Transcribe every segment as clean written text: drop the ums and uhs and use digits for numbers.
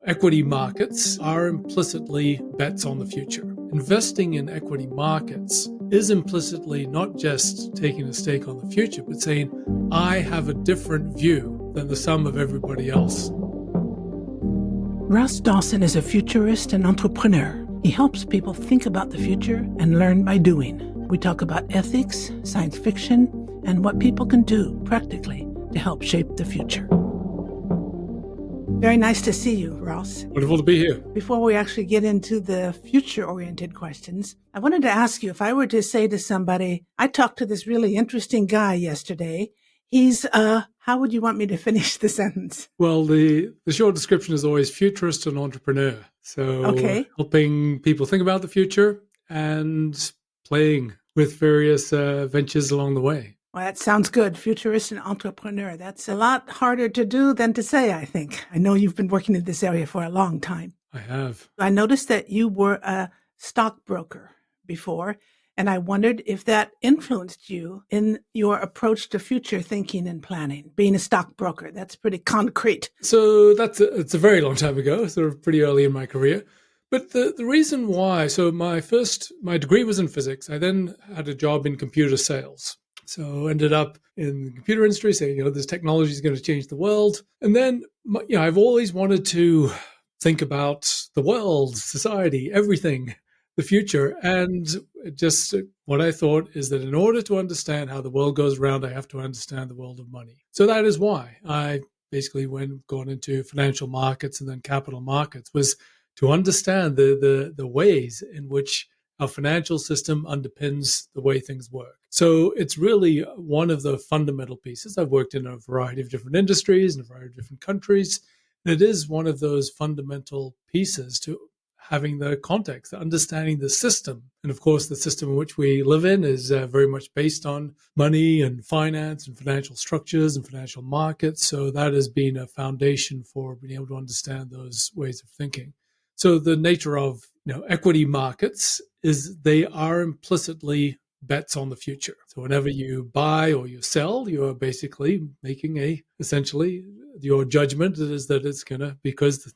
Equity markets are implicitly bets on the future. Investing in equity markets is implicitly not just taking a stake on the future, but saying, I have a different view than the sum of everybody else. Dawson is a futurist and entrepreneur. He helps people think about the future and learn by doing. We talk about ethics, science fiction, and what people can do practically to help shape the future. Very nice to see you, Ross. Wonderful to be here. Before we actually get into the future-oriented questions, I wanted to ask you, if I were to say to somebody, I talked to this really interesting guy yesterday, he's, how would you want me to finish the sentence? Well, the short description is always futurist and entrepreneur. So helping people think about the future and playing with various ventures along the way. Well, that sounds good. Futurist and entrepreneur. That's a lot harder to do than to say, I think. I know you've been working in this area for a long time. I have. I noticed that you were a stockbroker before, and I wondered if that influenced you in your approach to future thinking and planning. Being a stockbroker, that's pretty concrete. So it's a very long time ago, sort of pretty early in my career. But the reason why, so my degree was in physics. I then had a job in computer sales. So ended up in the computer industry saying, this technology is going to change the world. And then, I've always wanted to think about the world, society, everything, the future. And just what I thought is that in order to understand how the world goes around, I have to understand the world of money. So that is why I basically gone into financial markets and then capital markets, was to understand the ways in which our financial system underpins the way things work. So it's really one of the fundamental pieces. I've worked in a variety of different industries in a variety of different countries. And it is one of those fundamental pieces to having the context, understanding the system. And of course, the system in which we live in is very much based on money and finance and financial structures and financial markets. So that has been a foundation for being able to understand those ways of thinking. So the nature of equity markets is they are implicitly bets on the future. So whenever you buy or you sell, you are basically making essentially your judgment is that it's going to, because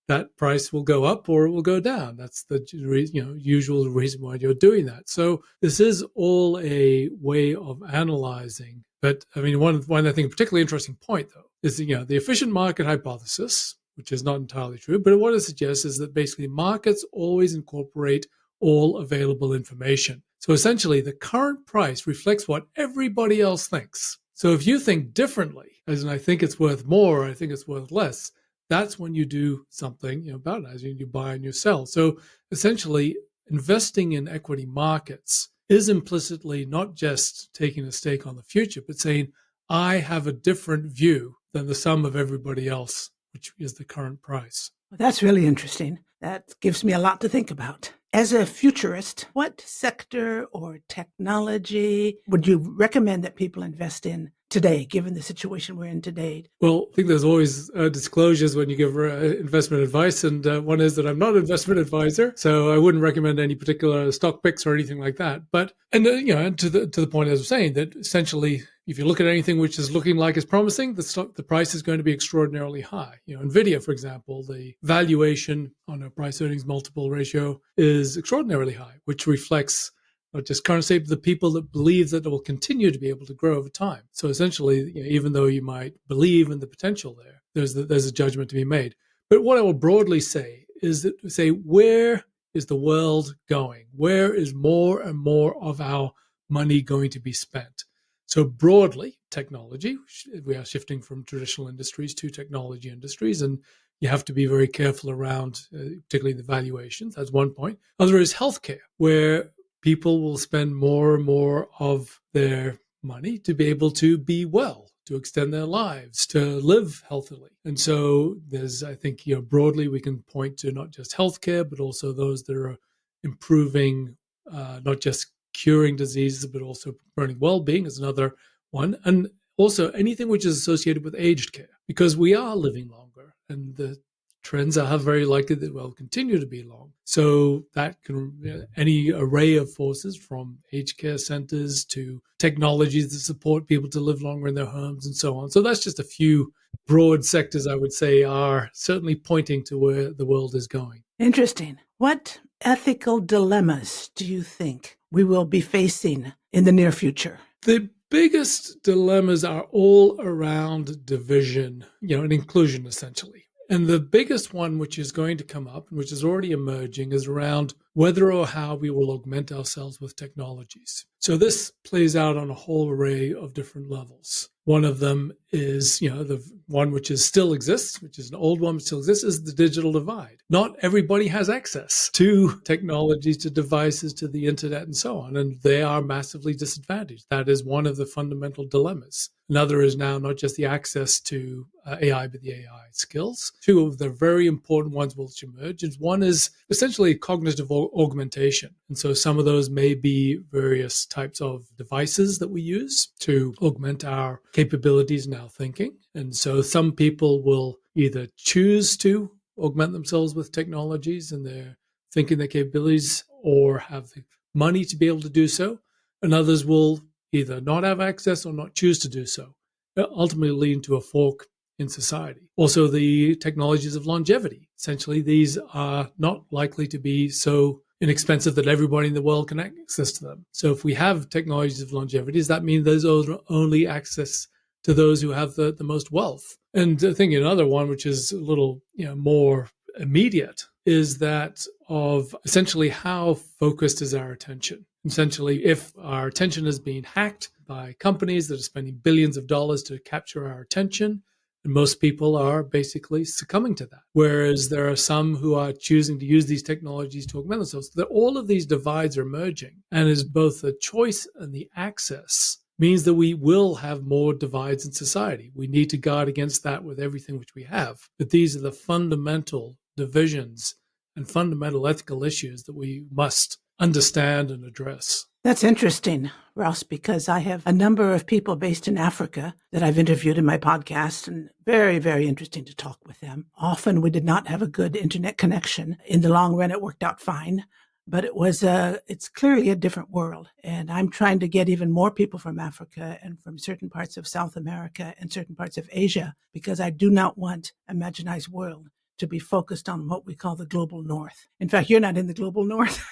that price will go up or it will go down. That's the usual reason why you're doing that. So this is all a way of analyzing. But I mean, one I think particularly interesting point though is the efficient market hypothesis, which is not entirely true. But what it suggests is that basically markets always incorporate all available information. So essentially, the current price reflects what everybody else thinks. So if you think differently, as in I think it's worth more, or I think it's worth less, that's when you do something about it, as in you buy and you sell. So essentially, investing in equity markets is implicitly not just taking a stake on the future, but saying, I have a different view than the sum of everybody else, which is the current price. Well, that's really interesting. That gives me a lot to think about. As a futurist, what sector or technology would you recommend that people invest in today, given the situation we're in today? Well, I think there's always disclosures when you give investment advice, and one is that I'm not an investment advisor, so I wouldn't recommend any particular stock picks or anything like that. But and to the point as I was saying, that essentially, if you look at anything which is looking like it's promising, the price is going to be extraordinarily high. Nvidia, for example, the valuation on a price earnings multiple ratio is extraordinarily high, which reflects not just current state, but the people that believe that it will continue to be able to grow over time. So essentially, even though you might believe in the potential there, there's a judgment to be made. But what I will broadly say is that where is the world going? Where is more and more of our money going to be spent? So broadly, technology, we are shifting from traditional industries to technology industries, and you have to be very careful around particularly the valuations. That's one point. Other is healthcare, where people will spend more and more of their money to be able to be well, to extend their lives, to live healthily. And so there's, I think, broadly we can point to not just healthcare, but also those that are improving, not just curing diseases, but also promoting well-being is another one. And also anything which is associated with aged care, because we are living longer and the trends are very likely that will continue to be long. So that can, any array of forces from aged care centers to technologies that support people to live longer in their homes and so on. So that's just a few broad sectors, I would say, are certainly pointing to where the world is going. Interesting. What ethical dilemmas do you think we will be facing in the near future? The biggest dilemmas are all around division, and inclusion, essentially. And the biggest one, which is going to come up, and which is already emerging, is around whether or how we will augment ourselves with technologies. So this plays out on a whole array of different levels. One of them is, the one which is still exists, which is an old one but still exists, is the digital divide. Not everybody has access to technologies, to devices, to the internet, and so on, and they are massively disadvantaged. That is one of the fundamental dilemmas. Another is now not just the access to AI, but the AI skills. Two of the very important ones which emerge is one is essentially cognitive augmentation. And so some of those may be various types of devices that we use to augment our capabilities in our thinking. And so some people will either choose to augment themselves with technologies and their thinking, their capabilities, or have the money to be able to do so. And others will either not have access or not choose to do so, ultimately leading to a fork in society. Also, the technologies of longevity. Essentially, these are not likely to be so inexpensive that everybody in the world can access to them. So if we have technologies of longevity, does that mean there's only access to those who have the most wealth? And I think another one, which is a little more immediate, is that of essentially how focused is our attention. Essentially, if our attention is being hacked by companies that are spending billions of dollars to capture our attention, and most people are basically succumbing to that. Whereas there are some who are choosing to use these technologies to augment themselves. So that all of these divides are merging, and is both the choice and the access means that we will have more divides in society. We need to guard against that with everything which we have. But these are the fundamental divisions and fundamental ethical issues that we must understand and address. That's interesting, Ross, because I have a number of people based in Africa that I've interviewed in my podcast, and very, very interesting to talk with them. Often we did not have a good internet connection. In the long run, it worked out fine, but it's clearly a different world. And I'm trying to get even more people from Africa and from certain parts of South America and certain parts of Asia, because I do not want Imaginized World to be focused on what we call the global north. In fact, you're not in the global north.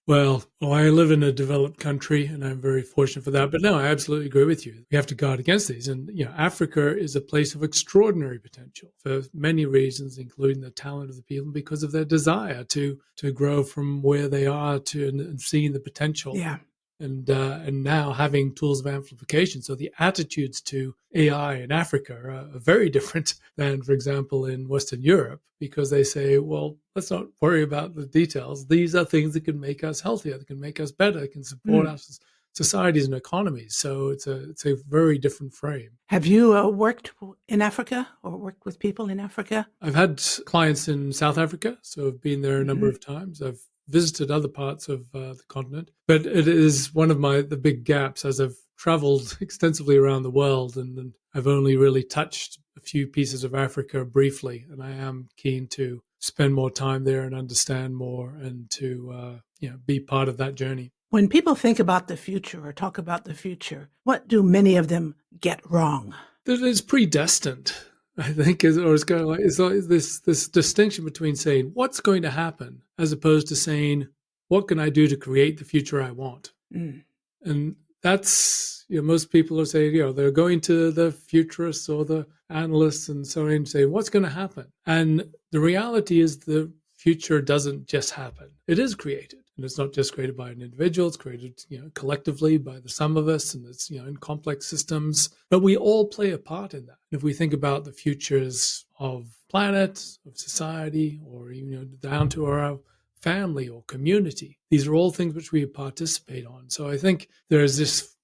Well, I live in a developed country, and I'm very fortunate for that. But no, I absolutely agree with you. We have to guard against these. And, Africa is a place of extraordinary potential for many reasons, including the talent of the people, because of their desire to grow from where they are to and seeing the potential. Yeah. And now having tools of amplification. So the attitudes to AI in Africa are very different than, for example, in Western Europe, because they say, well, let's not worry about the details. These are things that can make us healthier, that can make us better, can support our societies and economies. So it's a very different frame. Have you worked in Africa or worked with people in Africa? I've had clients in South Africa, so I've been there a number of times. I've visited other parts of the continent, but it is one of the big gaps as I've traveled extensively around the world, and I've only really touched a few pieces of Africa briefly, and I am keen to spend more time there and understand more and to be part of that journey. When people think about the future or talk about the future, what do many of them get wrong? That it's predestined. I think it's kind of like this distinction between saying what's going to happen as opposed to saying what can I do to create the future I want. And that's most people are saying they're going to the futurists or the analysts and so on and say what's going to happen. And the reality is the future doesn't just happen; it is created. And it's not just created by an individual, it's created, collectively by the sum of us, and it's, in complex systems. But we all play a part in that. And if we think about the futures of planet, of society, or even, down to our family or community, these are all things which we participate on. So I think there's this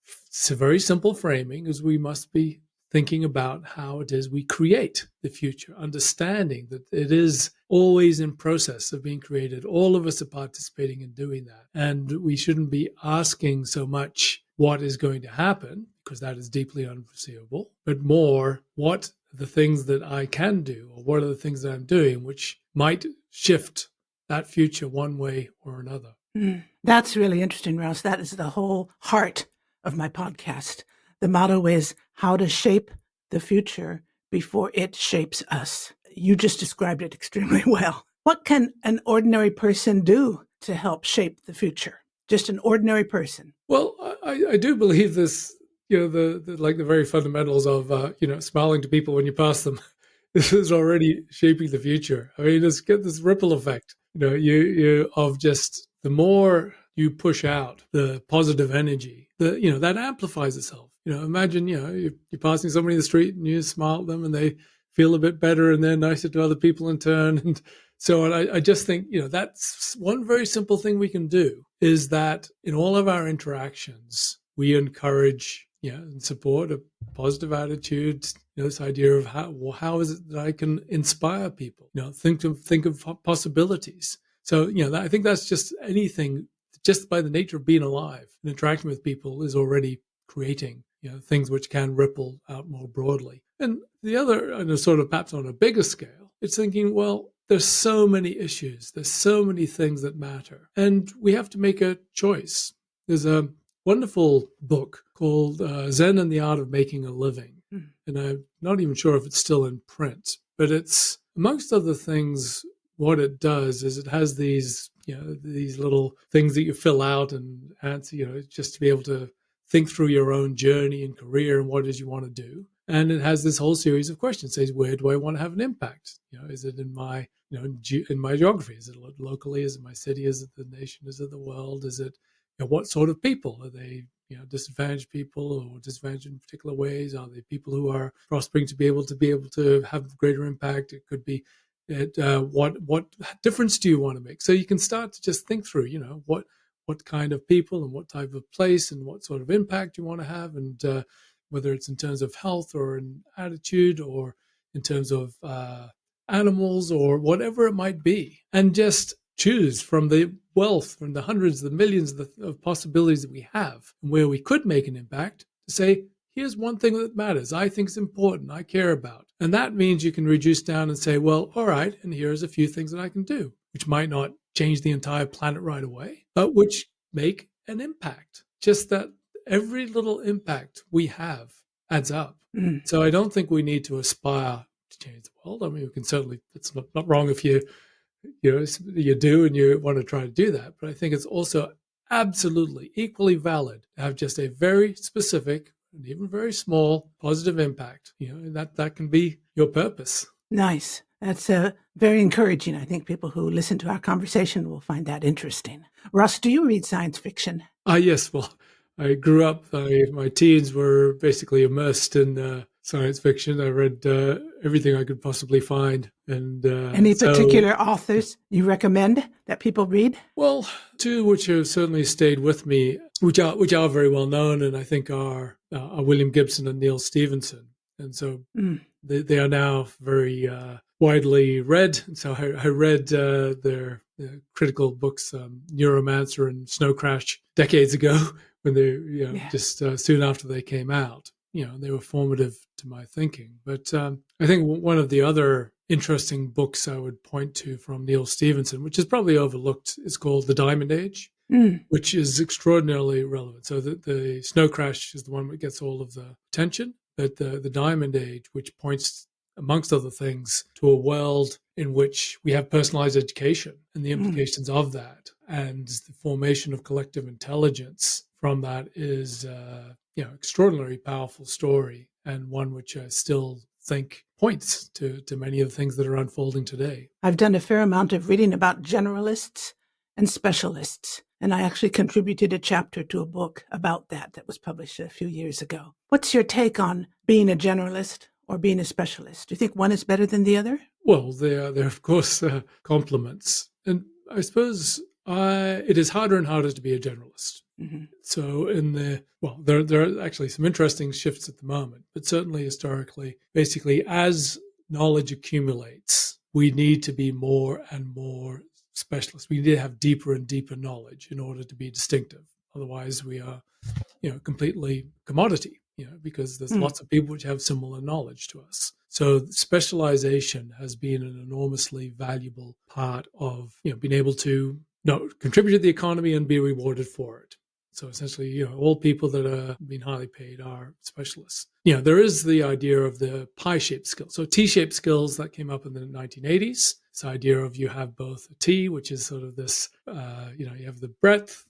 very simple framing as we must be thinking about how it is we create the future, understanding that it is always in process of being created. All of us are participating in doing that. And we shouldn't be asking so much what is going to happen, because that is deeply unforeseeable, but more what are the things that I can do, or what are the things that I'm doing, which might shift that future one way or another. That's really interesting, Ross. That is the whole heart of my podcast. The motto is how to shape the future before it shapes us. You just described it extremely well. What can an ordinary person do to help shape the future? Just an ordinary person. Well, I do believe this, the like the very fundamentals of, smiling to people when you pass them. This is already shaping the future. I mean, just get this ripple effect, you of just the more you push out the positive energy, that amplifies itself. Imagine, you're passing somebody in the street and you smile at them and they feel a bit better and they're nicer to other people in turn. And so on. I just think, that's one very simple thing we can do, is that in all of our interactions, we encourage, and support a positive attitude. This idea of how is it that I can inspire people? Think of possibilities. So, I think that's just anything, just by the nature of being alive and interacting with people is already creating, things which can ripple out more broadly. And the other, and sort of perhaps on a bigger scale, it's thinking, well, there's so many issues. There's so many things that matter. And we have to make a choice. There's a wonderful book called Zen and the Art of Making a Living. And I'm not even sure if it's still in print, but it's, amongst other things, what it does is it has these, these little things that you fill out and answer, just to be able to think through your own journey and career and what it is you want to do. And it has this whole series of questions. It says, where do I want to have an impact? Is it in my, in my geography? Is it locally? Is it my city? Is it the nation? Is it the world? Is it, what sort of people? Are they, disadvantaged people or disadvantaged in particular ways? Are they people who are prospering to be able to have greater impact? It could be, what difference do you want to make? So you can start to just think through, what kind of people and what type of place and what sort of impact you want to have, and whether it's in terms of health or in attitude or in terms of animals or whatever it might be, and just choose from the wealth, from the hundreds, the millions of possibilities that we have and where we could make an impact, to say, here's one thing that matters, I think is important, I care about. And that means you can reduce down and say, well, all right, and here's a few things that I can do, which might not change the entire planet right away, but which make an impact. Just that every little impact we have adds up. So I don't think we need to aspire to change the world. I mean, we can certainly, it's not wrong if you do and you want to try to do that. But I think it's also absolutely equally valid to have just a very specific and even very small positive impact. And that can be your purpose. Nice. That's very encouraging. I think people who listen to our conversation will find that interesting. Russ, do you read science fiction? Yes. Well, I grew up, my teens were basically immersed in science fiction. I read everything I could possibly find. And any particular authors you recommend that people read? Well, two which have certainly stayed with me, which are very well known, and I think are William Gibson and Neil Stephenson. And so they are now very widely read. And so I read their critical books, Neuromancer and Snow Crash, decades ago, when they, just soon after they came out. They were formative to my thinking. But I think one of the other interesting books I would point to from Neil Stephenson, which is probably overlooked, is called The Diamond Age, which is extraordinarily relevant. So the Snow Crash is the one that gets all of the attention, but the Diamond Age, which points, amongst other things, to a world in which we have personalized education and the implications of that, and the formation of collective intelligence from that is, extraordinarily powerful story, and one which I still think points to many of the things that are unfolding today. I've done a fair amount of reading about generalists and specialists, and I actually contributed a chapter to a book about that was published a few years ago. What's your take on being a generalist or being a specialist? Do you think one is better than the other? Well, they're of course complements, and I suppose it is harder and harder to be a generalist. So there are actually some interesting shifts at the moment, but certainly historically, basically, as knowledge accumulates, we need to be more and more specialists. We need to have deeper and deeper knowledge in order to be distinctive. Otherwise, we are, completely commodity, because there's lots of people which have similar knowledge to us. So specialization has been an enormously valuable part of, being able to contribute to the economy and be rewarded for it. So essentially, all people that are being highly paid are specialists. There is the idea of the pie-shaped skills. So T-shaped skills that came up in the 1980s. This idea of you have both a T, which is sort of this, you have the breadth,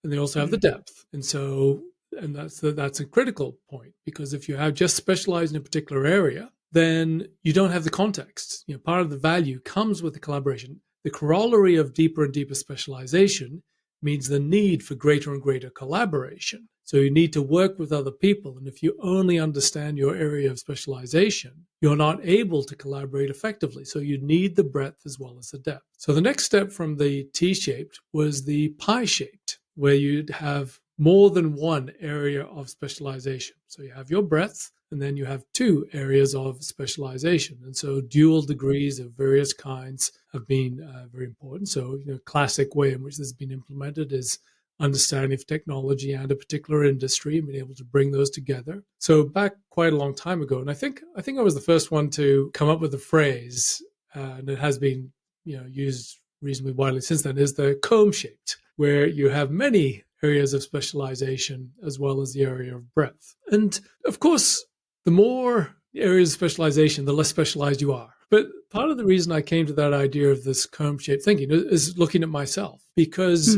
and they also have the depth. And that's a critical point, because if you have just specialized in a particular area, then you don't have the context. Part of the value comes with the collaboration. The corollary of deeper and deeper specialization means the need for greater and greater collaboration. So you need to work with other people. And if you only understand your area of specialization, you're not able to collaborate effectively. So you need the breadth as well as the depth. So the next step from the T-shaped was the pie-shaped, where you'd have more than one area of specialization. So you have your breadth, and then you have two areas of specialization. And so dual degrees of various kinds have been very important. So, classic way in which this has been implemented is understanding of technology and a particular industry and being able to bring those together. So back quite a long time ago, and I think I was the first one to come up with the phrase, and it has been used reasonably widely since then, is the comb-shaped, where you have many areas of specialization as well as the area of breadth. And of course, the more areas of specialization, the less specialized you are. But part of the reason I came to that idea of this comb-shaped thinking is looking at myself, because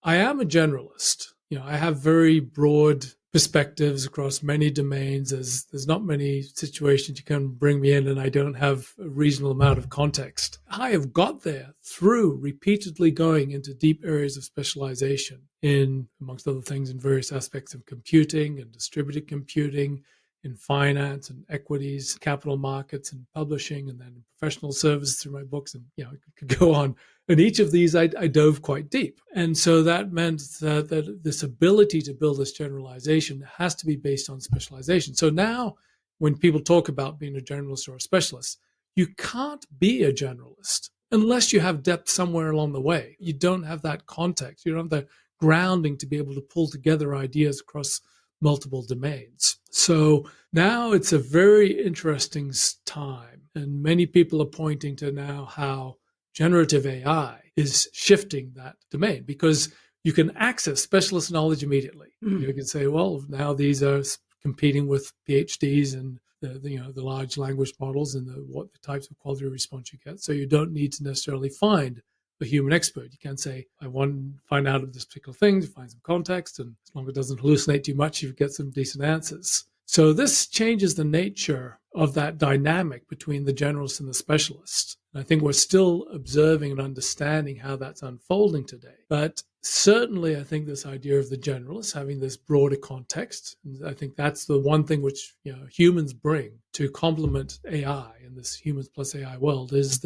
I am a generalist. I have very broad perspectives across many domains. There's not many situations you can bring me in and I don't have a reasonable amount of context. I have got there through repeatedly going into deep areas of specialization in, amongst other things, in various aspects of computing and distributed computing, in finance and equities, capital markets and publishing, and then in professional services through my books. And I could go on. And each of these, I dove quite deep. And so that meant that this ability to build this generalization has to be based on specialization. So now when people talk about being a generalist or a specialist, you can't be a generalist unless you have depth somewhere along the way. You don't have that context. You don't have the grounding to be able to pull together ideas across multiple domains. So now it's a very interesting time, and many people are pointing to now how generative AI is shifting that domain, because you can access specialist knowledge immediately. You can say, well, now these are competing with PhDs and the large language models and what the types of quality response you get. So you don't need to necessarily find a human expert. You can say, I want to find out of this particular thing, to find some context, and as long as it doesn't hallucinate too much, you get some decent answers. So this changes the nature of that dynamic between the generalist and the specialist. And I think we're still observing and understanding how that's unfolding today. But certainly, I think this idea of the generalist having this broader context, and I think that's the one thing which humans bring to complement AI in this humans plus AI world, is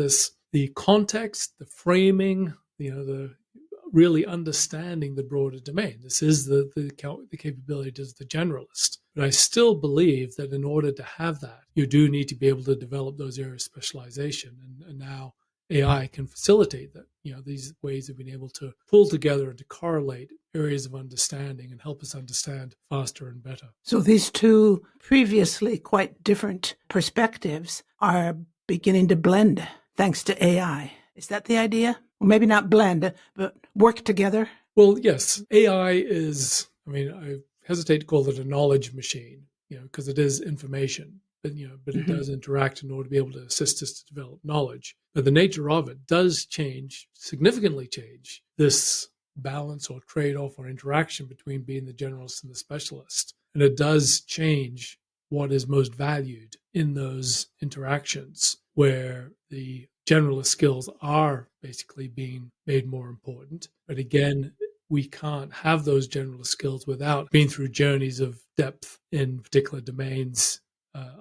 the context, the framing, the really understanding the broader domain. This is the capability as the generalist. But I still believe that in order to have that, you do need to be able to develop those areas of specialization. And now AI can facilitate that, these ways of being able to pull together and to correlate areas of understanding and help us understand faster and better. So these two previously quite different perspectives are beginning to blend thanks to AI. Is that the idea? Well, maybe not blend, but work together? Well, yes. AI is, I hesitate to call it a knowledge machine, because it is information, but it does interact in order to be able to assist us to develop knowledge. But the nature of it does significantly change this balance or trade-off or interaction between being the generalist and the specialist. And it does change what is most valued in those interactions, where the generalist skills are basically being made more important. But again, we can't have those generalist skills without being through journeys of depth in particular domains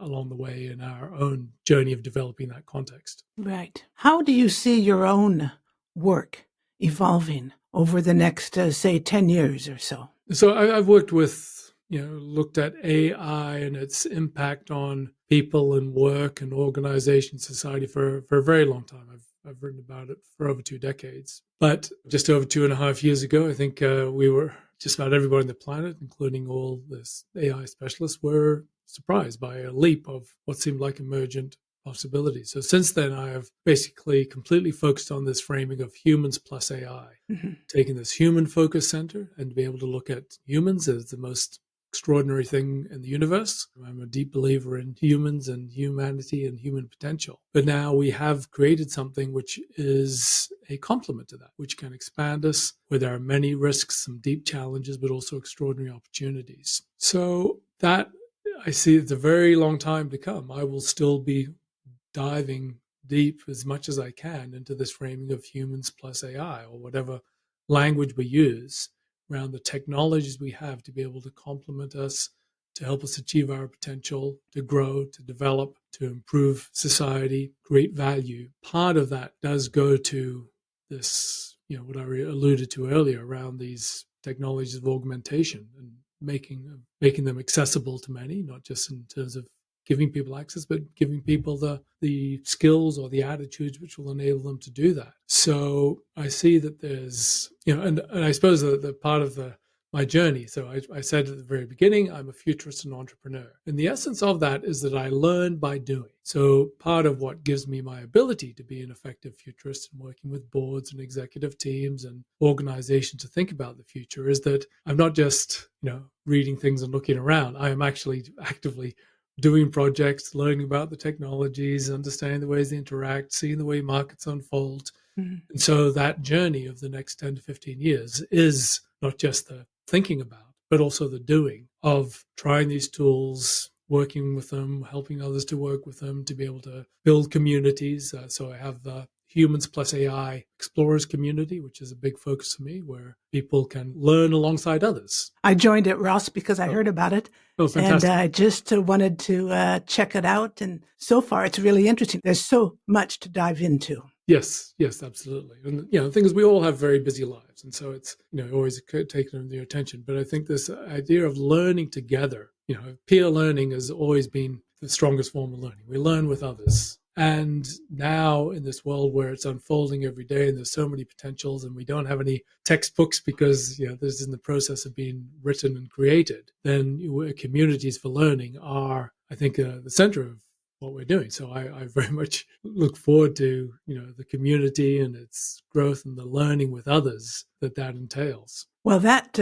along the way in our own journey of developing that context. Right. How do you see your own work evolving over the next, say, 10 years or so? So I've worked with, looked at AI and its impact on people and work and organization, society for a very long time. I've written about it for over 2 decades. But just over 2.5 years ago, I think we were, just about everybody on the planet, including all this AI specialists, were surprised by a leap of what seemed like emergent possibilities. So since then, I have basically completely focused on this framing of humans plus AI, taking this human focus center and to be able to look at humans as the most extraordinary thing in the universe. I'm a deep believer in humans and humanity and human potential. But now we have created something which is a complement to that, which can expand us, where there are many risks, some deep challenges, but also extraordinary opportunities. So that I see it's a very long time to come. I will still be diving deep as much as I can into this framing of humans plus AI, or whatever language we use around the technologies we have to be able to complement us, to help us achieve our potential, to grow, to develop, to improve society, create value. Part of that does go to this, what I alluded to earlier around these technologies of augmentation and making them accessible to many, not just in terms of giving people access, but giving people the skills or the attitudes which will enable them to do that. So I see that there's, and I suppose the part of my journey. So I said at the very beginning, I'm a futurist and entrepreneur. And the essence of that is that I learn by doing. So part of what gives me my ability to be an effective futurist and working with boards and executive teams and organizations to think about the future is that I'm not just, reading things and looking around. I am actually actively doing projects, learning about the technologies, understanding the ways they interact, seeing the way markets unfold. And so that journey of the next 10 to 15 years is not just the thinking about, but also the doing of trying these tools, working with them, helping others to work with them, to be able to build communities. So I have the Humans plus AI Explorers community, which is a big focus for me, where people can learn alongside others. I joined it, Ross, because I heard about it. Oh, fantastic. And I just wanted to check it out. And so far, it's really interesting. There's so much to dive into. Yes, absolutely. And, the thing is, we all have very busy lives. And so it's, always taking their attention. But I think this idea of learning together, peer learning has always been the strongest form of learning. We learn with others. And now in this world where it's unfolding every day and there's so many potentials and we don't have any textbooks because, this is in the process of being written and created, then communities for learning are, I think, the center of what we're doing. So I very much look forward to, the community and its growth and the learning with others that entails. Well, that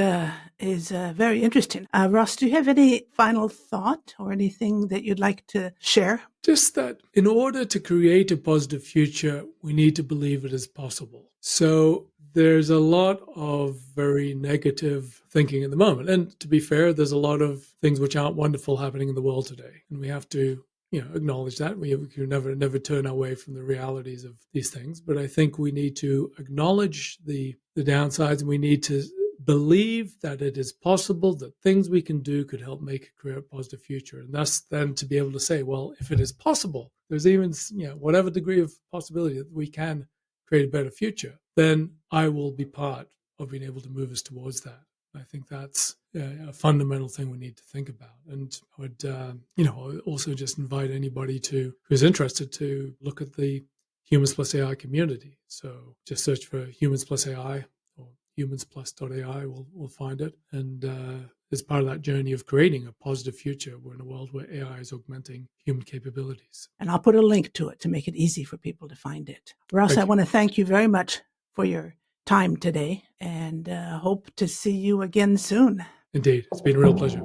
is very interesting. Ross, do you have any final thought or anything that you'd like to share? Just that in order to create a positive future, we need to believe it is possible. So there's a lot of very negative thinking at the moment. And to be fair, there's a lot of things which aren't wonderful happening in the world today. And we have to acknowledge that. We can never turn away from the realities of these things. But I think we need to acknowledge the downsides, and we need to believe that it is possible, that things we can do could help create a positive future. And thus then to be able to say, well, if it is possible, there's even, whatever degree of possibility that we can create a better future, then I will be part of being able to move us towards that. I think that's a fundamental thing we need to think about. And I would, also just invite anybody who's interested to look at the Humans Plus AI community. So just search for Humans Plus AI or humansplus.ai. We'll find it. And as part of that journey of creating a positive future, we're in a world where AI is augmenting human capabilities. And I'll put a link to it to make it easy for people to find it. Ross, I want to thank you very much for your time today and hope to see you again soon. Indeed. It's been a real pleasure.